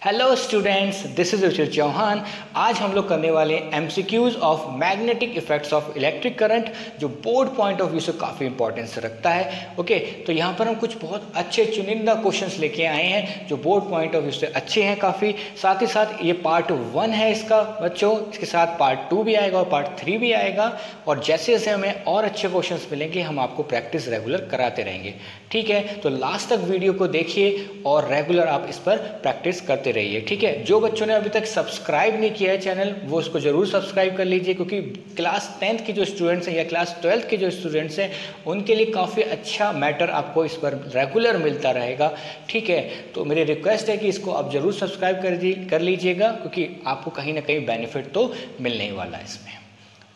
Hello students, this is Ruchir Chauhan. आज हम लोग करने वाले MCQs of magnetic effects of electric current, जो बोर्ड पॉइंट ऑफ व्यू से काफ़ी इंपॉर्टेंस रखता है। ओके, तो यहाँ पर हम कुछ बहुत अच्छे चुनिंदा क्वेश्चंस लेके आए हैं जो बोर्ड पॉइंट ऑफ व्यू से अच्छे हैं काफ़ी। साथ ही साथ ये पार्ट 1 है इसका बच्चों, इसके साथ पार्ट 2 भी आएगा और पार्ट 3 भी आएगा। और जैसे जैसे हमें और अच्छे क्वेश्चंस मिलेंगे हम आपको प्रैक्टिस रेगुलर कराते रहेंगे। ठीक है, तो लास्ट तक वीडियो को देखिए और रेगुलर आप इस पर प्रैक्टिस करते रहिए। ठीक है, जो बच्चों ने अभी तक सब्सक्राइब नहीं किया है चैनल, वो उसको जरूर सब्सक्राइब कर लीजिए, क्योंकि क्लास 10th के जो स्टूडेंट्स हैं या क्लास 12th के जो स्टूडेंट्स हैं उनके लिए काफ़ी अच्छा मैटर आपको इस पर रेगुलर मिलता रहेगा। ठीक है, तो मेरी रिक्वेस्ट है कि इसको आप जरूर सब्सक्राइब कर लीजिएगा, क्योंकि आपको कहीं ना कहीं बेनिफिट तो मिलने ही वाला है इसमें।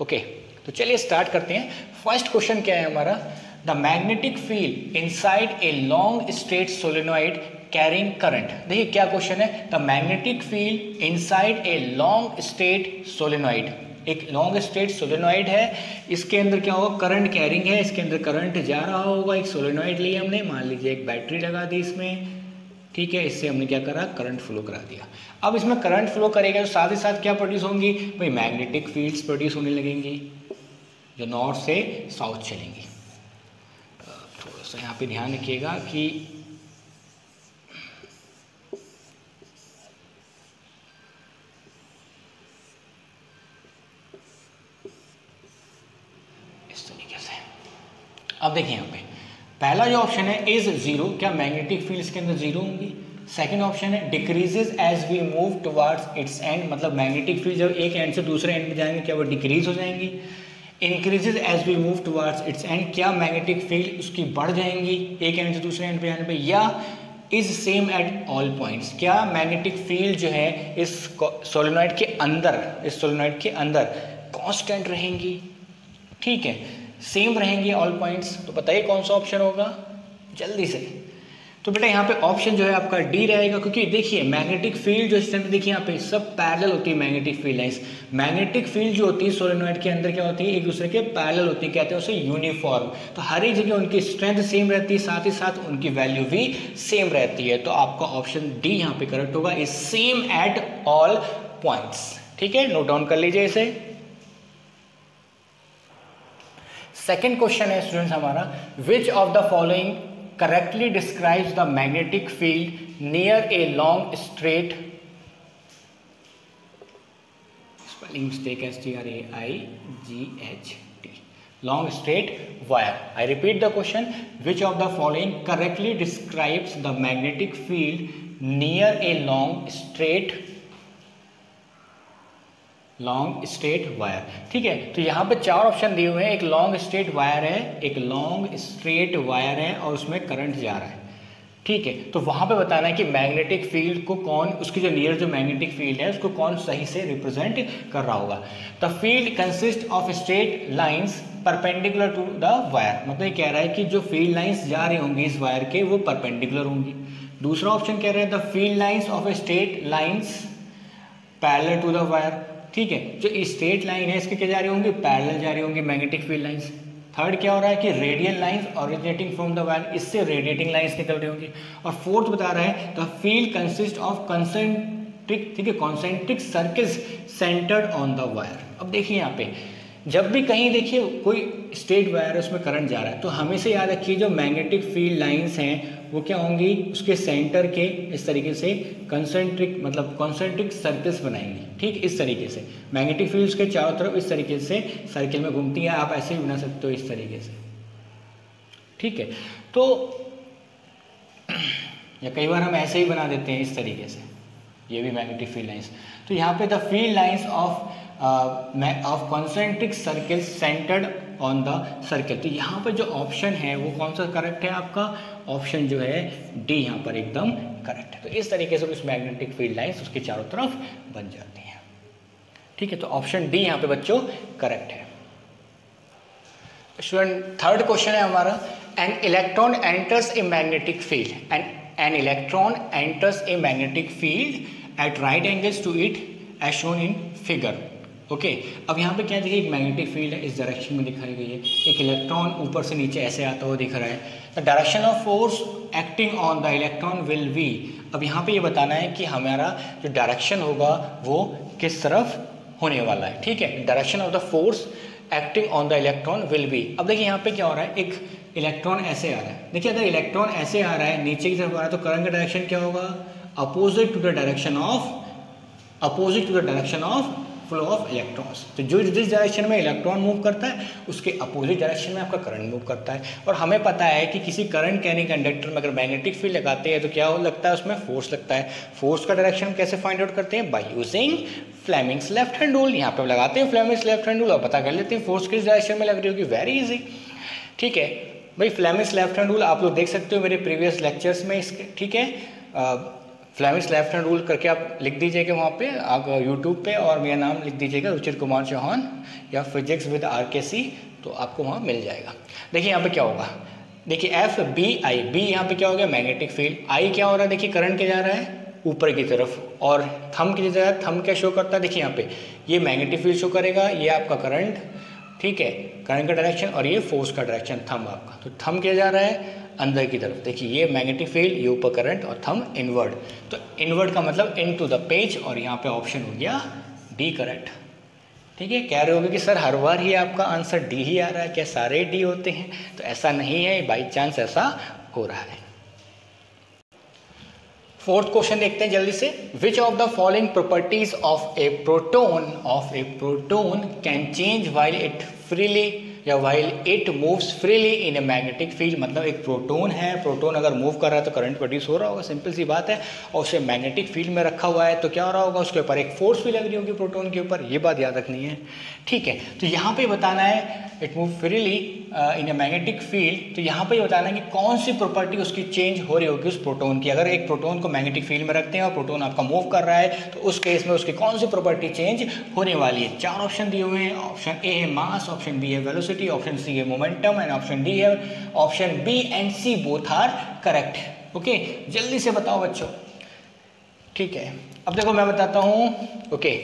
ओके, तो चलिए स्टार्ट करते हैं। फर्स्ट क्वेश्चन क्या है हमारा, the magnetic field inside a long straight solenoid carrying current. देखिए क्या क्वेश्चन है, the magnetic field inside a long straight solenoid. एक लॉन्ग स्ट्रेट सोलेनॉइड है, इसके अंदर क्या होगा, करंट कैरिंग है, इसके अंदर करंट जा रहा होगा। एक सोलेनॉइड लिए हमने, मान लीजिए एक बैटरी लगा दी इसमें। ठीक है, इससे हमने क्या करा, करंट फ्लो करा दिया। अब इसमें करंट फ्लो करेगा तो साथ ही साथ क्या प्रोड्यूस होंगी भाई, मैग्नेटिक फील्ड्स प्रोड्यूस होने लगेंगी जो नॉर्थ से साउथ चलेंगी। थोड़ा सा यहाँ पे ध्यान रखिएगा कि इस तरीके से। अब देखिए यहाँ पे पहला जो ऑप्शन है इज जीरो, क्या मैग्नेटिक फील्ड के अंदर जीरो होंगी। सेकंड ऑप्शन है decreases as we move towards its end, मतलब मैग्नेटिक फील्ड जब एक एंड से दूसरे एंड में जाएंगे क्या वो डिक्रीज हो जाएंगी। Increases as we move towards its end, क्या मैग्नेटिक फील्ड उसकी बढ़ जाएंगी एक एंड से दूसरे एंड पे जाने पे। या is same at all points, क्या मैग्नेटिक फील्ड जो है इस सोलेनॉइड के अंदर, इस सोलेनॉइड के अंदर कांस्टेंट रहेंगी। ठीक है, सेम रहेंगी ऑल पॉइंट्स। तो बताइए कौन सा ऑप्शन होगा जल्दी से। तो बेटा यहाँ पे ऑप्शन जो है आपका डी रहेगा, क्योंकि देखिए मैग्नेटिक फील्ड जो इस टाइम देखिए यहाँ पे सब पैरेलल होती है magnetic field lines. Magnetic field जो होती है सोलेनॉइड के अंदर क्या होती है, एक दूसरे के पैरेलल होती है, कहते हैं उसे यूनिफॉर्म। तो हर एक जगह उनकी स्ट्रेंथ सेम रहती है, साथ ही साथ उनकी वैल्यू भी सेम रहती है। तो आपका ऑप्शन डी यहाँ पे करेक्ट होगा, is same at all points. ठीक है, नोट डाउन कर लीजिए इसे। सेकेंड क्वेश्चन है स्टूडेंट्स हमारा, विच of the following correctly describes the magnetic field near a long straight, spelling mistake, STRAIGHT, long straight wire. I repeat the question, which of the following correctly describes the magnetic field near a long straight wire. ठीक है, तो यहाँ पे चार option दिए हुए हैं, एक लॉन्ग स्ट्रेट वायर है, एक लॉन्ग स्ट्रेट वायर है और उसमें करंट जा रहा है। ठीक है, तो वहाँ पे बताना है कि मैग्नेटिक फील्ड को कौन, उसकी जो नियर जो मैग्नेटिक फील्ड है उसको कौन सही से रिप्रेजेंट कर रहा होगा। The field consist of straight lines perpendicular to the wire, मतलब ये कह रहा है कि जो फील्ड लाइंस जा रही होंगी इस वायर के वो परपेंडिकुलर होंगी। दूसरा ऑप्शन कह रहा है the field lines of straight lines parallel to the wire. ठीक है, जो स्ट्रेट लाइन है इसके क्या जा रही होंगी, पैरेलल जा रही होंगी मैग्नेटिक फील्ड लाइंस। थर्ड क्या हो रहा है कि radial lines originating from the wire, इससे रेडिएटिंग लाइंस निकल रही होंगी। और फोर्थ बता रहा है the field consist of concentric, ठीक है, concentric circles centred on the wire. अब देखिए यहाँ पे जब भी कहीं देखिए कोई स्ट्रेट वायर है उसमें करंट जा रहा है, तो हमेशा याद रखिए जो मैग्नेटिक फील्ड लाइंस हैं वो क्या होंगी, उसके सेंटर के इस तरीके से कंसेंट्रिक, मतलब कॉन्सेंट्रिक सर्कल्स बनाएंगी। ठीक, इस तरीके से मैग्नेटिक फील्ड्स के चारों तरफ इस तरीके से सर्कल में घूमती है। आप ऐसे भी बना सकते हो इस तरीके से। ठीक है, तो या कई बार हम ऐसे ही बना देते हैं इस तरीके से, ये भी मैग्नेटिक फील्ड लाइंस। तो यहाँ पे the field lines of concentric circle centred on the circle. तो यहाँ पर जो ऑप्शन है वो कौन सा करेक्ट है आपका, ऑप्शन जो है डी यहाँ पर एकदम करेक्ट है। तो इस तरीके से कुछ मैग्नेटिक फील्ड लाइंस उसके चारों तरफ बन जाती हैं। ठीक है, तो ऑप्शन डी यहाँ पे बच्चों करेक्ट है। स्टूडेंट थर्ड क्वेश्चन है हमारा, an electron enters a magnetic field, an electron enters a magnetic field at right angles to it as shown in figure. Okay, अब यहाँ पे क्या देखिए, एक मैग्नेटिक फील्ड है इस डायरेक्शन में दिखाई गई है, एक इलेक्ट्रॉन ऊपर से नीचे ऐसे आता हुआ दिख रहा है। The direction of force acting on the electron will be, अब यहाँ पे ये बताना है कि हमारा जो डायरेक्शन होगा वो किस तरफ होने वाला है, ठीक है। Direction of the force acting on the electron will be. अब देखिए यहाँ पे क्या हो रहा है, एक इलेक्ट्रॉन ऐसे आ रहा है, देखिए अगर इलेक्ट्रॉन ऐसे आ रहा है नीचे की तरफ आ रहा है तो करंट का डायरेक्शन क्या होगा, opposite to the direction of flow of electrons. तो जो जिस डायरेक्शन में इलेक्ट्रॉन मूव करता है उसके अपोजिट डायरेक्शन में आपका करंट मूव करता है। और हमें पता है कि किसी करंट कैरिंग कंडक्टर में अगर मैग्नेटिक फील्ड लगाते हैं तो क्या लगता है, उसमें फोर्स लगता है। फोर्स का डायरेक्शन कैसे फाइंड आउट करते हैं, by using Fleming's left hand rule. यहाँ पे लगाते हैं फ्लेमिंग्स लेफ्ट हैंड रूल और पता कर लेते हैं फोर्स किस डायरेक्शन में लग रही होगी, वेरी इजी, ठीक है भाई। फ्लेमिंग्स लेफ्ट हैंड रूल आप लोग देख सकते हो मेरे प्रीवियस लेक्चर्स में इसके, ठीक है। फ्लेमिंग्स लेफ्ट हैंड रूल करके आप लिख दीजिएगा वहाँ पे आप यूट्यूब पे, और मेरा नाम लिख दीजिएगा रुचिर कुमार चौहान या फिजिक्स विद RKC, तो आपको वहाँ मिल जाएगा। देखिए यहाँ पे क्या होगा, देखिए एफ बी आई, बी यहाँ पे क्या हो गया मैग्नेटिक फील्ड, आई क्या हो रहा है, देखिए करंट के जा रहा है ऊपर की तरफ, और थंब की जा रहा है, थंब क्या शो करता है, देखिए यहाँ पे ये मैग्नेटिक फील्ड शो करेगा, ये आपका करंट, ठीक है, करंट का डायरेक्शन, और ये फोर्स का डायरेक्शन थंब आपका। तो थंब क्या जा रहा है अंदर की तरफ, देखिए ये मैग्नेटिक फील्ड, ये ऊपर करंट और थंब इनवर्ड। तो इनवर्ड का मतलब इन टू द पेज, और यहाँ पे ऑप्शन हो गया डी करेक्ट, ठीक है। कह रहे होगे कि सर हर बार ही आपका आंसर डी ही आ रहा है, क्या सारे डी होते हैं, तो ऐसा नहीं है, बाई चांस ऐसा हो रहा है। फोर्थ क्वेश्चन देखते हैं जल्दी से। Which of the following properties of a proton can change while it freely या while it moves freely in a magnetic field. मतलब एक प्रोटोन है, प्रोटोन अगर मूव कर रहा है तो करंट प्रोड्यूस हो रहा होगा, सिंपल सी बात है, और उसे मैग्नेटिक फील्ड में रखा हुआ है तो क्या हो रहा होगा, उसके ऊपर एक फोर्स भी लग रही होगी प्रोटोन के ऊपर, ये बात याद रखनी है, ठीक है। तो यहाँ पे बताना है it move freely in a magnetic field, तो यहाँ पे बताना है कि कौन सी प्रॉपर्टी उसकी चेंज हो रही होगी उस प्रोटोन की। अगर एक प्रोटोन को मैग्नेटिक फील्ड में रखते हैं और प्रोटोन आपका मूव कर रहा है तो उस केस में उसकी कौन सी प्रॉपर्टी चेंज होने वाली है। 4 ऑप्शन दिए हुए हैं, ऑप्शन ए है मास, ऑप्शन बी है वेलोसिटी, ऑप्शन सी है मोमेंटम एंड ऑप्शन डी है, option B and C both are correct. Okay, जल्दी से बताओ बच्चों, ठीक है। अब देखो मैं बताता हूँ, ओके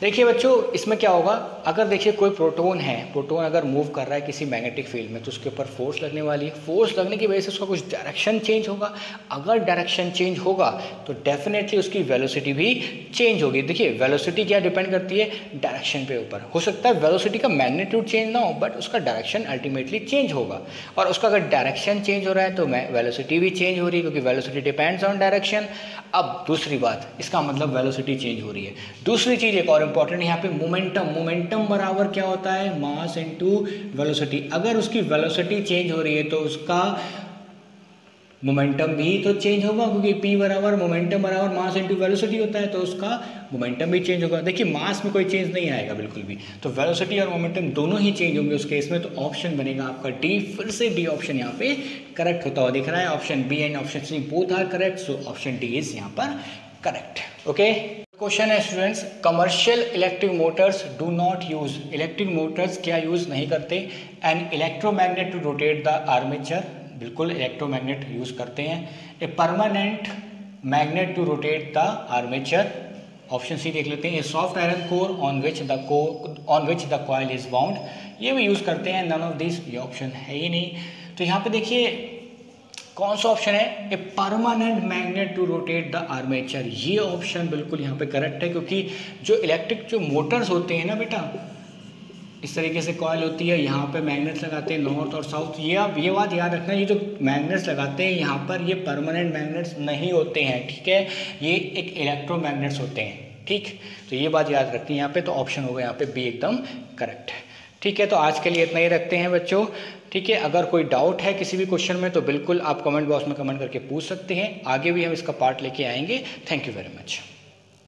देखिए बच्चों इसमें क्या होगा, अगर देखिए कोई प्रोटोन है, प्रोटोन अगर मूव कर रहा है किसी मैग्नेटिक फील्ड में तो उसके ऊपर फोर्स लगने वाली है, फोर्स लगने की वजह से उसका कुछ डायरेक्शन चेंज होगा। अगर डायरेक्शन चेंज होगा तो डेफिनेटली उसकी वेलोसिटी भी चेंज होगी। देखिए वेलोसिटी क्या डिपेंड करती है, डायरेक्शन पे ऊपर। हो सकता है वेलोसिटी का मैग्नीट्यूड चेंज ना हो बट उसका डायरेक्शन अल्टीमेटली चेंज होगा, और उसका अगर डायरेक्शन चेंज हो रहा है तो वेलोसिटी भी चेंज हो रही है, क्योंकि वेलोसिटी डिपेंड्स ऑन डायरेक्शन। अब दूसरी बात, इसका मतलब वेलोसिटी चेंज हो रही है। दूसरी चीज एक और इंपॉर्टेंट यहाँ पे मोमेंटम बराबर क्या होता है, मास इनटू वेलोसिटी। अगर उसकी वेलोसिटी चेंज हो रही है तो उसका मोमेंटम भी तो चेंज होगा, क्योंकि P बराबर मोमेंटम बराबर मास इनटू वेलोसिटी होता है, तो उसका मोमेंटम भी चेंज होगा। देखिए मास में कोई चेंज नहीं आएगा बिल्कुल भी, तो वेलोसिटी और मोमेंटम दोनों ही चेंज होंगे उस केस में। तो ऑप्शन बनेगा आपका डी, फिर से डी ऑप्शन यहाँ पे करेक्ट होता हुआ दिख रहा है। Option B and option C both are correct, so option D is यहाँ पर करेक्ट। ओके, क्वेश्चन है students, commercial electric motors do not use, electric motors क्या यूज नहीं करते, an electromagnet to rotate the armature, बिल्कुल electromagnet use करते हैं। A permanent magnet to rotate the armature, option C देख लेते हैं। A soft iron core on which the coil is bound, ये भी यूज करते हैं। नन ऑफ दिस, ये ऑप्शन है ही नहीं। तो यहाँ पे देखिए कौन सा ऑप्शन है, a permanent magnet to rotate the armature, ये ऑप्शन बिल्कुल यहाँ पे करेक्ट है, क्योंकि जो इलेक्ट्रिक जो मोटर्स होते हैं ना बेटा, इस तरीके से कॉइल होती है, यहाँ पे मैग्नेट्स लगाते हैं नॉर्थ और साउथ। ये आप ये बात याद रखना, ये जो मैग्नेट्स लगाते हैं यहाँ पर ये परमानेंट मैग्नेट्स नहीं होते हैं, ठीक है, ये एक इलेक्ट्रोमैग्नेट्स होते हैं, ठीक। तो ये बात याद रखनी है यहाँ पे, तो ऑप्शन होगा यहाँ पे बी एकदम करेक्ट है, ठीक है। तो आज के लिए इतना ही रखते हैं बच्चों, ठीक है। अगर कोई डाउट है किसी भी क्वेश्चन में तो बिल्कुल आप कमेंट बॉक्स में कमेंट करके पूछ सकते हैं, आगे भी हम इसका पार्ट लेके आएंगे। Thank you very much.